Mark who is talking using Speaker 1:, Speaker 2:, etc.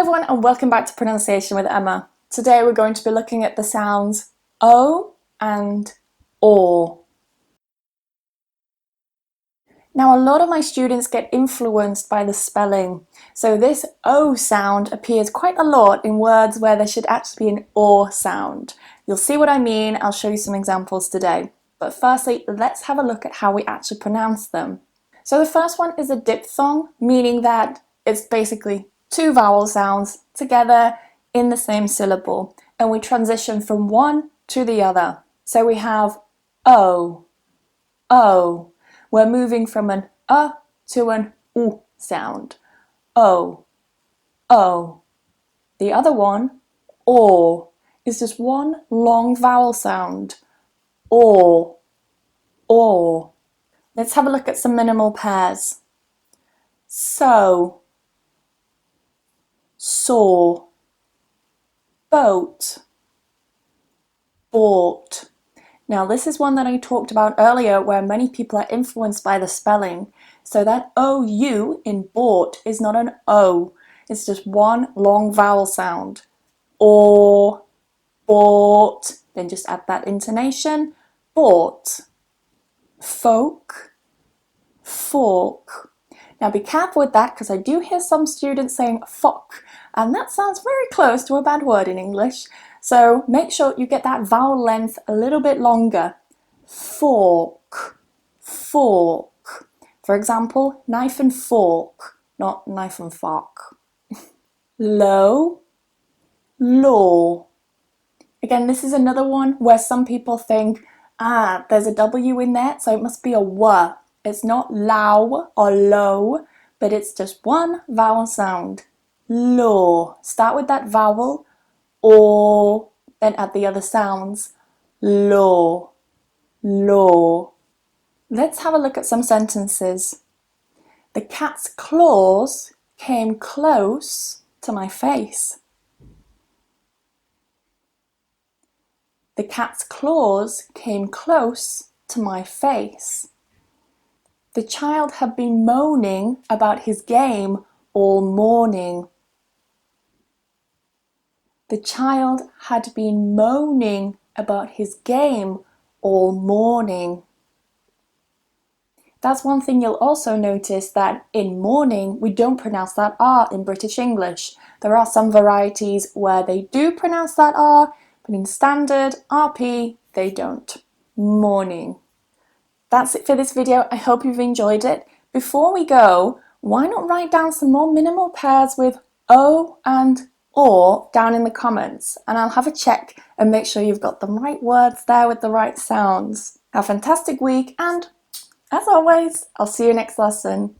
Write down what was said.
Speaker 1: everyone and welcome back to Pronunciation with Emma. Today we're going to be looking at the sounds O and OR. Now a lot of my students get influenced by the spelling, so this O sound appears quite a lot in words where there should actually be an OR sound. You'll see what I mean, I'll show you some examples today. But firstly, let's have a look at how we actually pronounce them. So the first one is a diphthong, meaning that it's basically two vowel sounds together in the same syllable, and we transition from one to the other. So we have O, O. We're moving from an to an U sound. O, O. The other one, OR, is just one long vowel sound. OR, OR. Let's have a look at some minimal pairs. So, saw, boat, bought. Now this is one that I talked about earlier where many people are influenced by the spelling. So that OU in bought is not an O, it's just one long vowel sound. Or, bought, then just add that intonation, bought. Folk, fork. Now be careful with that because I do hear some students saying fuck, and that sounds very close to a bad word in English. So make sure you get that vowel length a little bit longer. Fork, fork. For example, knife and fork, not knife and fork. Low, law. Again, this is another one where some people think, there's a W in there, so it must be a W. It's not low or low, but it's just one vowel sound. Law. Start with that vowel, or then add the other sounds. Law, law. Let's have a look at some sentences. The cat's claws came close to my face. The cat's claws came close to my face. The child had been moaning about his game all morning. The child had been moaning about his game all morning. That's one thing you'll also notice, that in morning we don't pronounce that R in British English. There are some varieties where they do pronounce that R, but in standard RP they don't. Morning. That's it for this video. I hope you've enjoyed it. Before we go, why not write down some more minimal pairs with O and OR down in the comments, and I'll have a check and make sure you've got the right words there with the right sounds. Have a fantastic week, and as always, I'll see you next lesson.